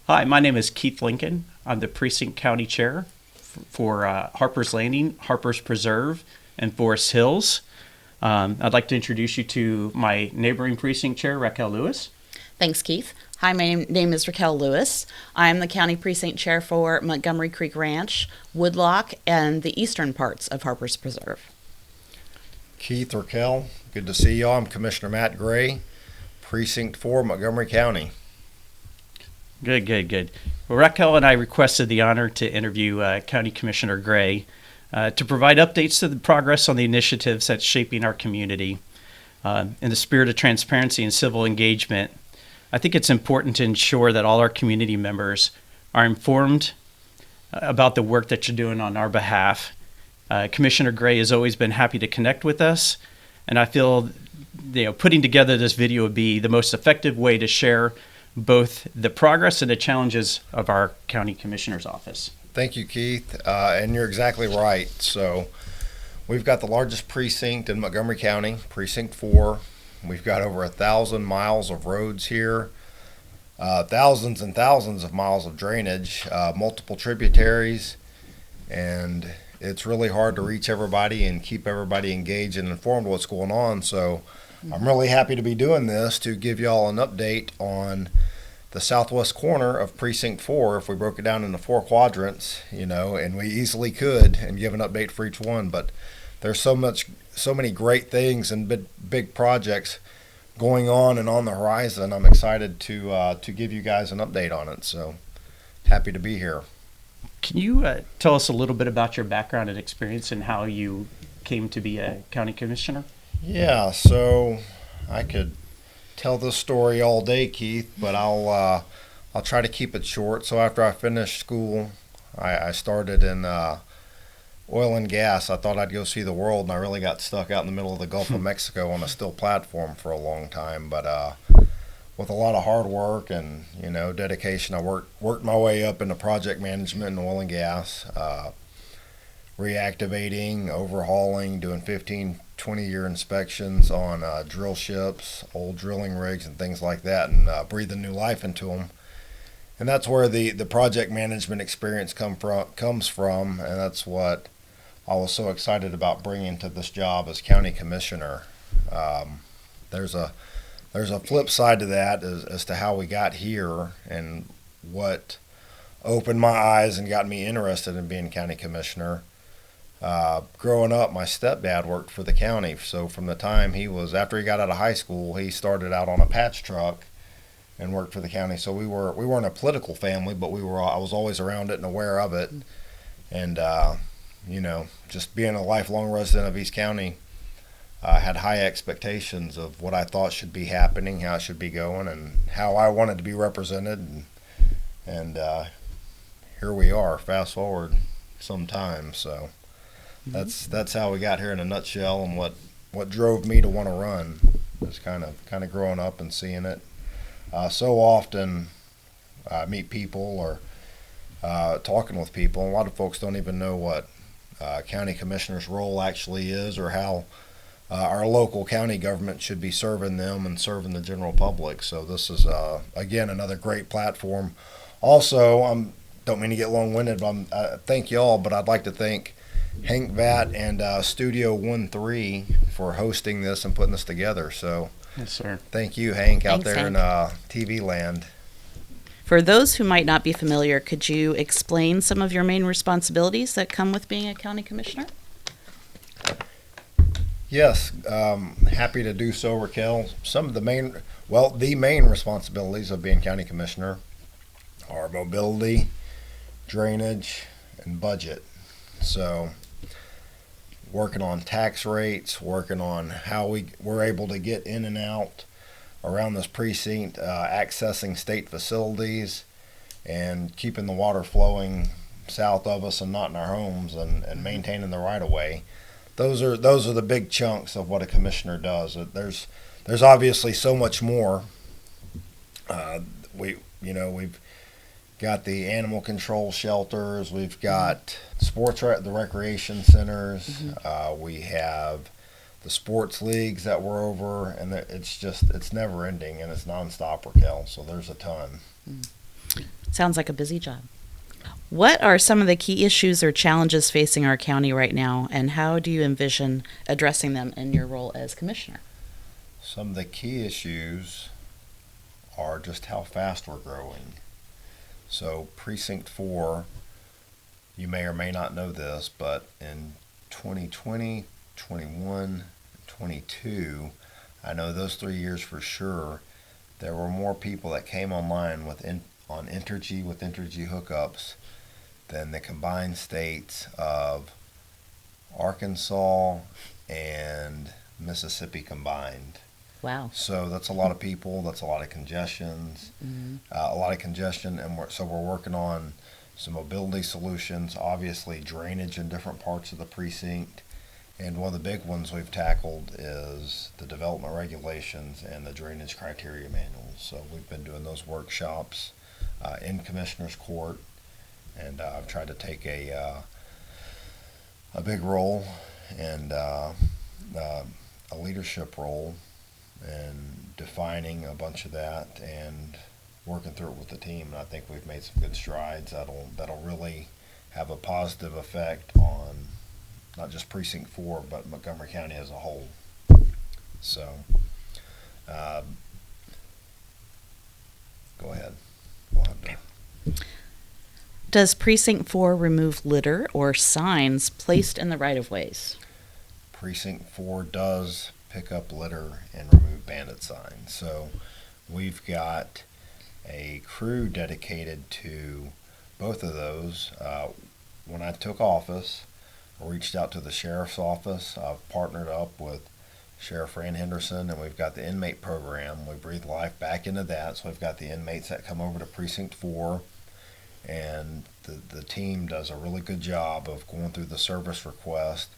Hi, my name is Keith Lincoln. I'm the Precinct County Chair for Harper's Landing, Harper's Preserve, and Forest Hills. I'd like to introduce you to my neighboring precinct chair, Raquel Lewis. Thanks, Keith. Hi, my name is Raquel Lewis. I'm the County Precinct Chair for Montgomery Creek Ranch, Woodlock, and the eastern parts of Harper's Preserve. Keith, Raquel, good to see y'all. I'm Commissioner Matt Gray, Precinct 4, Montgomery County. Good. Well, Raquel and I requested the honor to interview County Commissioner Gray to provide updates to the progress on the initiatives that's shaping our community. In the spirit of transparency and civil engagement, I think it's important to ensure that all our community members are informed about the work that you're doing on our behalf. Commissioner Gray has always been happy to connect with us, and I feel putting together this video would be the most effective way to share both the progress and the challenges of our county commissioner's office. Thank you, Keith. And you're exactly right. So we've got the largest precinct in Montgomery County, Precinct 4. We've got over 1,000 miles of roads here, thousands and thousands of miles of drainage, multiple tributaries, and it's really hard to reach everybody and keep everybody engaged and informed of what's going on. So I'm really happy to be doing this to give y'all an update on the southwest corner of Precinct 4. If we broke it down into 4 quadrants, and we easily could, and give an update for each one, but there's so many great things and big projects going on and on the horizon. I'm excited to give you guys an update on it. So happy to be here. Can you tell us a little bit about your background and experience and how you came to be a county commissioner? Yeah, so I could tell this story all day, Keith, but I'll try to keep it short. So after I finished school, I started in oil and gas. I thought I'd go see the world, and I really got stuck out in the middle of the Gulf of Mexico on a steel platform for a long time. But with a lot of hard work and dedication, I worked my way up into project management in oil and gas, reactivating, overhauling, doing 15, 20-year inspections on drill ships, old drilling rigs, and things like that, and breathing new life into them. And that's where the project management experience comes from, and that's what I was so excited about bringing to this job as county commissioner. There's a flip side to that as to how we got here and what opened my eyes and got me interested in being county commissioner. Growing up, my stepdad worked for the county, so from the time after he got out of high school, he started out on a patch truck and worked for the county. So we weren't a political family, but I was always around it and aware of it, and just being a lifelong resident of East County, I had high expectations of what I thought should be happening, how it should be going, and how I wanted to be represented, and here we are. Fast forward some time, so. That's how we got here in a nutshell, and what drove me to want to run was kind of growing up and seeing it. So often I meet people or talking with people, and a lot of folks don't even know what county commissioner's role actually is, or how our local county government should be serving them and serving the general public. So this is again another great platform. Also, don't mean to get long-winded, but I thank y'all, but I'd like to thank Hank Vatt and Studio 1-3 for hosting this and putting this together. So, yes, sir. Thank you, Hank, out Thanks, there Hank. in TV land. For those who might not be familiar, could you explain some of your main responsibilities that come with being a county commissioner? Yes, happy to do so, Raquel. The main responsibilities of being county commissioner are mobility, drainage, and budget. So working on tax rates, working on how we're able to get in and out around this precinct, accessing state facilities, and keeping the water flowing south of us and not in our homes, and maintaining the right of way. Those are the big chunks of what a commissioner does. There's obviously so much more. We've got the animal control shelters. We've got the recreation centers. Mm-hmm. We have the sports leagues that we're over, and it's never ending, and it's nonstop, Raquel. So there's a ton. Sounds like a busy job. What are some of the key issues or challenges facing our county right now, and how do you envision addressing them in your role as commissioner? Some of the key issues are just how fast we're growing. So Precinct 4, you may or may not know this, but in 2020, 21, 22, I know those 3 years for sure, there were more people that came online on Entergy with Entergy hookups than the combined states of Arkansas and Mississippi combined. Wow. So that's a lot of people. That's a lot of a lot of congestion, and we're working on some mobility solutions. Obviously, drainage in different parts of the precinct, and one of the big ones we've tackled is the development regulations and the drainage criteria manuals. So we've been doing those workshops in Commissioner's Court, and I've tried to take a big role and a leadership role and defining a bunch of that and working through it with the team. And I think we've made some good strides that'll really have a positive effect on not just Precinct 4, but Montgomery County as a whole. So, go ahead. We'll have to. Does Precinct 4 remove litter or signs placed in the right-of-ways? Precinct 4 does pick up litter and remove bandit signs. So we've got a crew dedicated to both of those. When I took office, I reached out to the sheriff's office. I've partnered up with Sheriff Fran Henderson, and we've got the inmate program. We breathe life back into that. So we've got the inmates that come over to Precinct 4, and the team does a really good job of going through the service request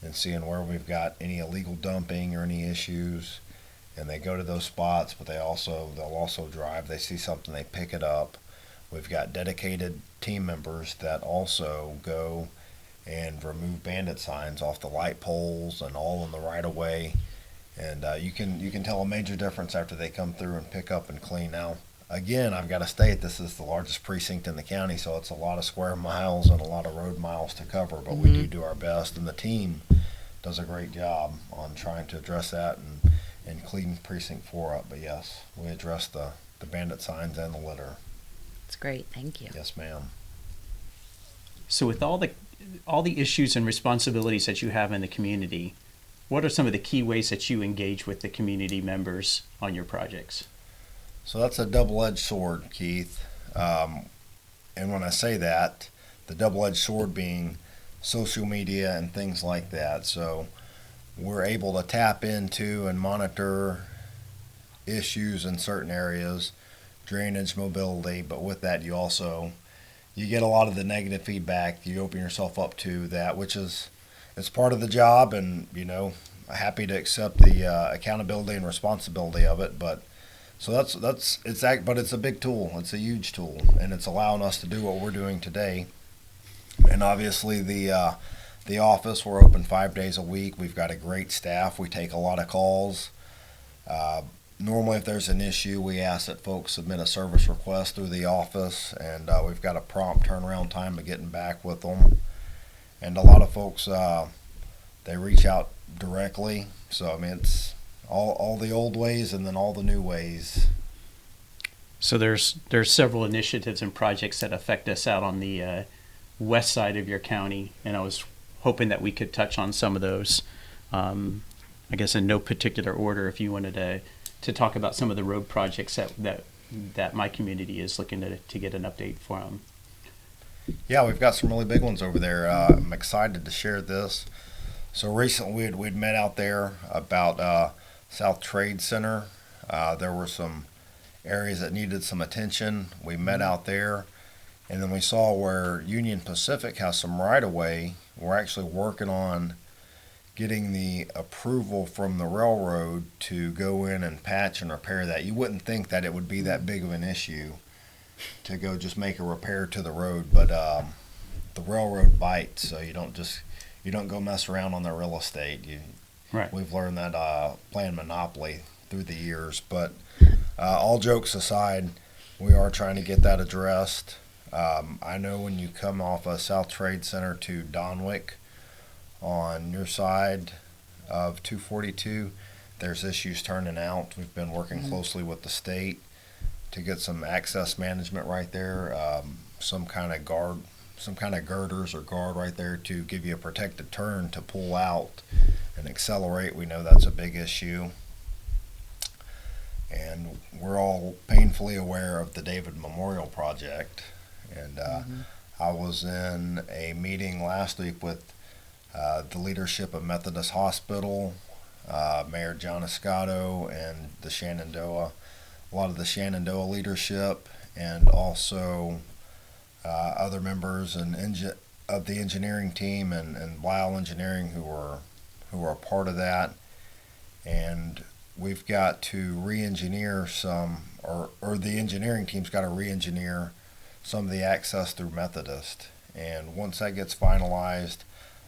and seeing where we've got any illegal dumping or any issues. And they go to those spots, but they'll also drive. They see something, they pick it up. We've got dedicated team members that also go and remove bandit signs off the light poles and all in the right of way. And you can tell a major difference after they come through and pick up and clean. Now, again, I've got to state this is the largest precinct in the county, so it's a lot of square miles and a lot of road miles to cover, but we do our best, and the team does a great job on trying to address that and clean Precinct 4 up. But yes, we address the bandit signs and the litter. That's great. Thank you. Yes, ma'am. So with all the issues and responsibilities that you have in the community, what are some of the key ways that you engage with the community members on your projects? So that's a double-edged sword, Keith. And when I say that, the double-edged sword being social media and things like that. So we're able to tap into and monitor issues in certain areas, drainage, mobility, but with that you get a lot of the negative feedback. You open yourself up to that, which is it's part of the job, and happy to accept the accountability and responsibility of it. But so but it's a big tool. It's a huge tool, and it's allowing us to do what we're doing today. And obviously the office, we're open 5 days a week. We've got a great staff. We take a lot of calls. Normally, if there's an issue, we ask that folks submit a service request through the office, and we've got a prompt turnaround time of getting back with them. And a lot of folks, they reach out directly. So, I mean, it's all the old ways and then all the new ways. So there's several initiatives and projects that affect us out on the west side of your county, and I was hoping that we could touch on some of those. I guess in no particular order, if you wanted to talk about some of the road projects that my community is looking to get an update from. Yeah, we've got some really big ones over there. I'm excited to share this. So recently we'd met out there about South Trade Center. There were some areas that needed some attention. We met out there, and then we saw where Union Pacific has some right-of-way. We're actually working on getting the approval from the railroad to go in and patch and repair that. You wouldn't think that it would be that big of an issue to go just make a repair to the road, but the railroad bites, so you don't go mess around on their real estate. Right. We've learned that playing Monopoly through the years. But all jokes aside, we are trying to get that addressed. I know when you come off of South Trade Center to Donwick on your side of 242, there's issues turning out. We've been working closely with the state to get some access management right there, some kind of girders or guard right there to give you a protected turn to pull out and accelerate. We know that's a big issue. And we're all painfully aware of the David Memorial Project. And I was in a meeting last week with the leadership of Methodist Hospital, Mayor John Escato, and the Shenandoah, a lot of the Shenandoah leadership, and also other members of the engineering team and Lyle Engineering who are a part of that. And we've got to re-engineer some, or the engineering team's got to re-engineer some of the access through Methodist. And once that gets finalized,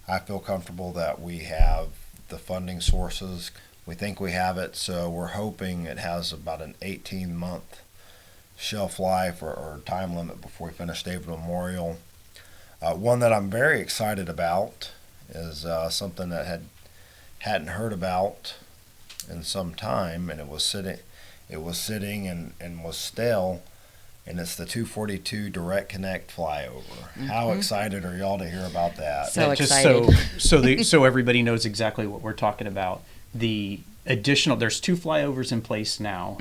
I feel comfortable that we have the funding sources. We think we have it, so we're hoping it has about an 18-month shelf life or time limit before we finish David Memorial. One that I'm very excited about is something that hadn't heard about in some time, and it was sitting and was stale, and it's the 242 Direct Connect flyover. How excited are y'all to hear about that? So Just excited. so everybody knows exactly what we're talking about. There's 2 flyovers in place now.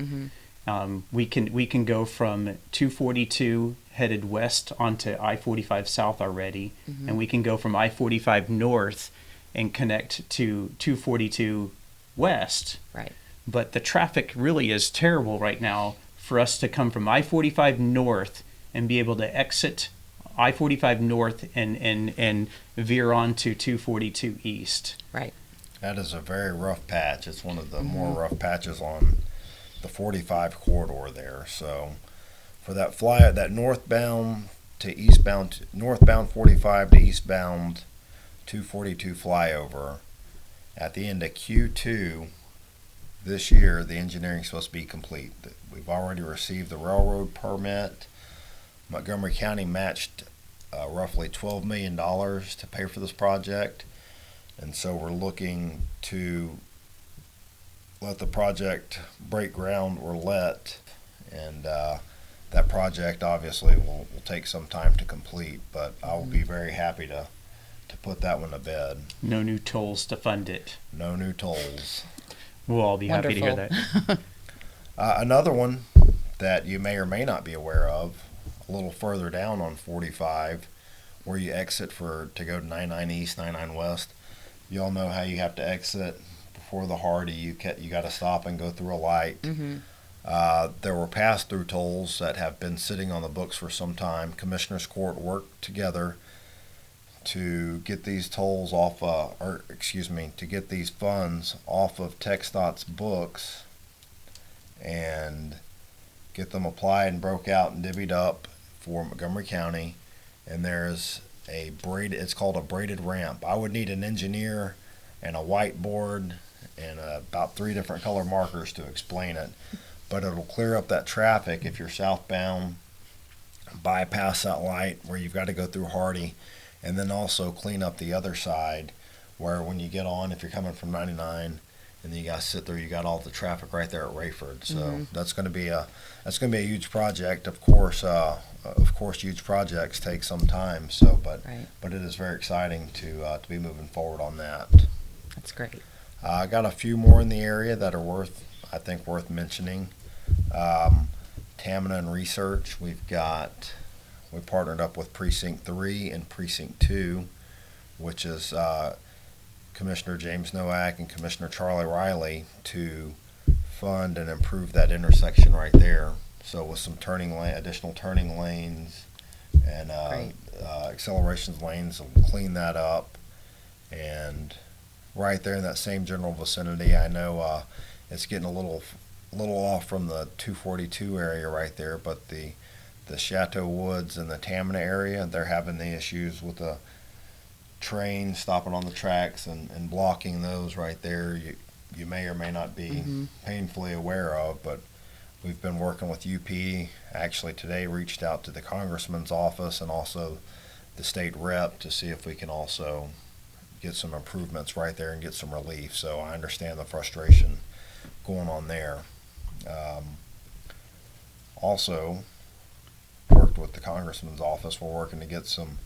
We can go from 242 headed west onto I-45 south already, and we can go from I-45 north and connect to 242 west. Right. But the traffic really is terrible right now for us to come from I-45 north and be able to exit I-45 north and veer onto 242 east. Right. That is a very rough patch. It's one of the more rough patches on the 45 corridor there. So for that northbound 45 to eastbound 242 flyover, at the end of Q2 this year, the engineering is supposed to be complete. We've already received the railroad permit. Montgomery County matched roughly $12 million to pay for this project. And so we're looking to let the project break ground or and that project obviously will take some time to complete, but I will be very happy to put that one to bed. No new tolls to fund it. No new tolls. We'll all be happy to hear that. Another one that you may or may not be aware of, a little further down on 45, where you exit to go to 99 East, 99 West. You all know how you have to exit before the Hardy. You got to stop and go through a light. There were pass-through tolls that have been sitting on the books for some time. Commissioners Court worked together to get these tolls to get these funds off of TxDOT's books and get them applied and broke out and divvied up for Montgomery County. And there's it's called a braided ramp. I would need an engineer and a whiteboard and about 3 different color markers to explain it. But it'll clear up that traffic if you're southbound, bypass that light where you've got to go through Hardy, and then also clean up the other side where when you get on, if you're coming from 99 and then you got to sit there, you got all the traffic right there at Rayford. So that's going to be a huge project. Of course, huge projects take some time. So, but it is very exciting to be moving forward on that. That's great. I got a few more in the area that are worth mentioning. Tamina and Research. We partnered up with Precinct 3 and Precinct 2, which is Commissioner James Nowak and Commissioner Charlie Riley, to fund and improve that intersection right there. So with some additional turning lanes and acceleration lanes, will clean that up. And right there in that same general vicinity, I know it's getting a little off from the 242 area right there, but the Chateau Woods and the Tamina area, they're having the issues with the train stopping on the tracks and blocking those right there. You may or may not be painfully aware of, but We've been working with UP. Actually, today reached out to the congressman's office and also the state rep to see if we can also get some improvements right there and get some relief. So I understand the frustration going on there. Also, worked with the congressman's office. We're working to get some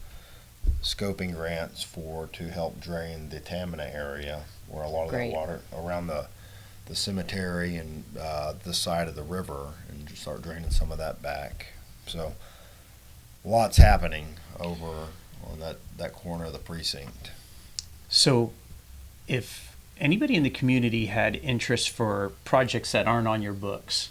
scoping grants to help drain the Tamina area, where a lot of Great. the water around the cemetery and this side of the river, and just start draining some of that back. So lots happening over on that corner of the precinct. So if anybody in the community had interest for projects that aren't on your books,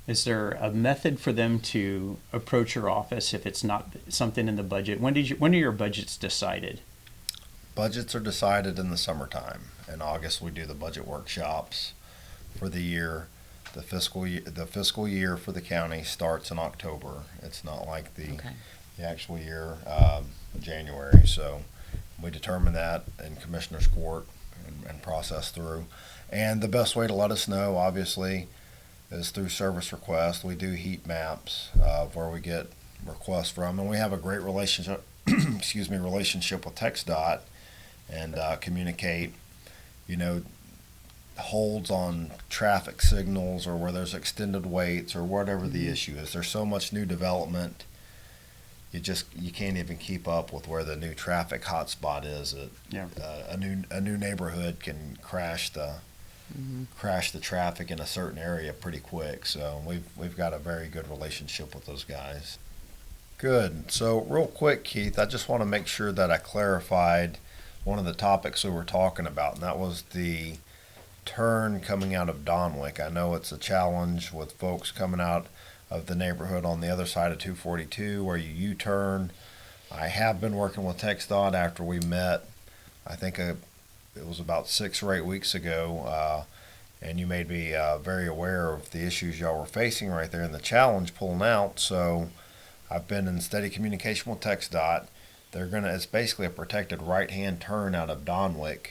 is there a method for them to approach your office if it's not something in the budget? When are your budgets decided? Budgets are decided in the summertime. In August, we do the budget workshops for the year. The fiscal year for the county starts in October. It's not like the actual year, January. So we determine that in Commissioner's Court and process through. And the best way to let us know, obviously, is through service request. We do heat maps of where we get requests from, and we have a great relationship with TxDOT and communicate, holds on traffic signals or where there's extended waits or whatever the issue is. There's so much new development, you can't even keep up with where the new traffic hotspot is. A new neighborhood can crash the traffic in a certain area pretty quick. So we've got a very good relationship with those guys. Good. So real quick, Keith, I just want to make sure that I clarified one of the topics we were talking about, and that was the turn coming out of Donwick. I know it's a challenge with folks coming out of the neighborhood on the other side of 242 where you U-turn. I have been working with TxDOT after we met, I think it was about 6 or 8 weeks ago, and you made me very aware of the issues y'all were facing right there and the challenge pulling out. So I've been in steady communication with TxDOT. It's basically a protected right-hand turn out of Donwick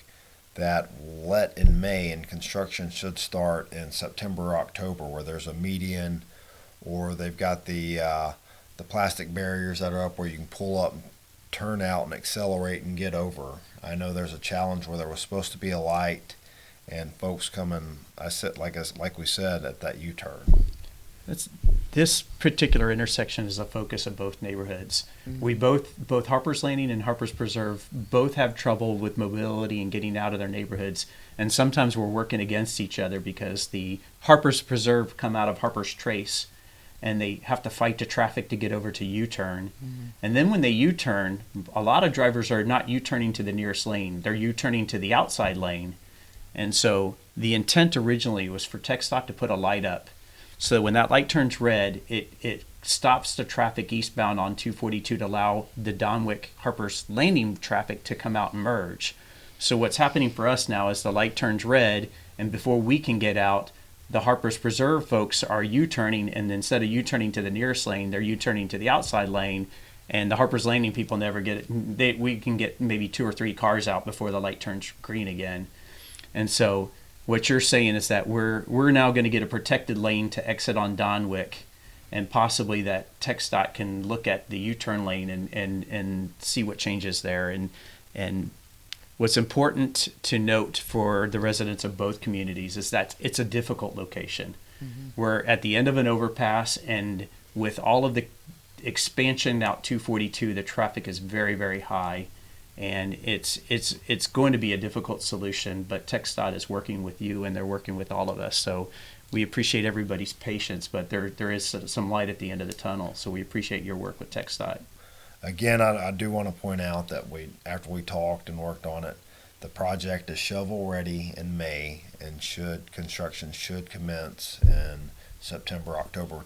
that let in May, and construction should start in September or October, where there's a median, or they've got the plastic barriers that are up where you can pull up, turn out, and accelerate and get over. I know there's a challenge where there was supposed to be a light, and folks coming, like we said, at that U-turn. This particular intersection is the focus of both neighborhoods. We both Harper's Landing and Harper's Preserve both have trouble with mobility and getting out of their neighborhoods. And sometimes we're working against each other because the Harper's Preserve come out of Harper's Trace and they have to fight the traffic to get over to U-turn. And then when they U-turn, a lot of drivers are not U-turning to the nearest lane. They're U-turning to the outside lane. And so the intent originally was for TxDOT to put a light up, so when that light turns red, it stops the traffic eastbound on 242 to allow the Donwick Harper's Landing traffic to come out and merge. So what's happening for us now is the light turns red, and before we can get out, the Harper's Preserve folks are U-turning, and instead of U-turning to the nearest lane, they're U-turning to the outside lane, and the Harper's Landing people never get it. We can get maybe 2 or 3 cars out before the light turns green again. And so what you're saying is that we're now going to get a protected lane to exit on Donwick, and possibly that TxDOT can look at the U-turn lane and see what changes there. And what's important to note for the residents of both communities is that it's a difficult location. We're at the end of an overpass, and with all of the expansion out 242, the traffic is very, very high. And it's going to be a difficult solution, but TxDOT is working with you, and they're working with all of us. So we appreciate everybody's patience, but there is some light at the end of the tunnel. So we appreciate your work with TxDOT. Again, I do want to point out that after we talked and worked on it, the project is shovel ready in May, and construction should commence in September, October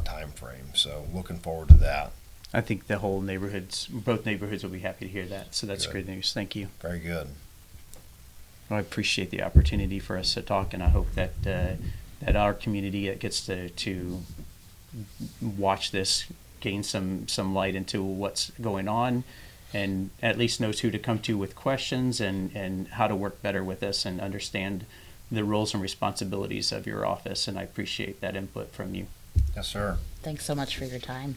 time frame. So looking forward to that. I think both neighborhoods will be happy to hear that. So that's good news. Thank you. Very good. Well, I appreciate the opportunity for us to talk, and I hope that that our community that gets to watch this gain some light into what's going on, and at least knows who to come to with questions and how to work better with us and understand the roles and responsibilities of your office, and I appreciate that input from you. Yes, sir. Thanks so much for your time.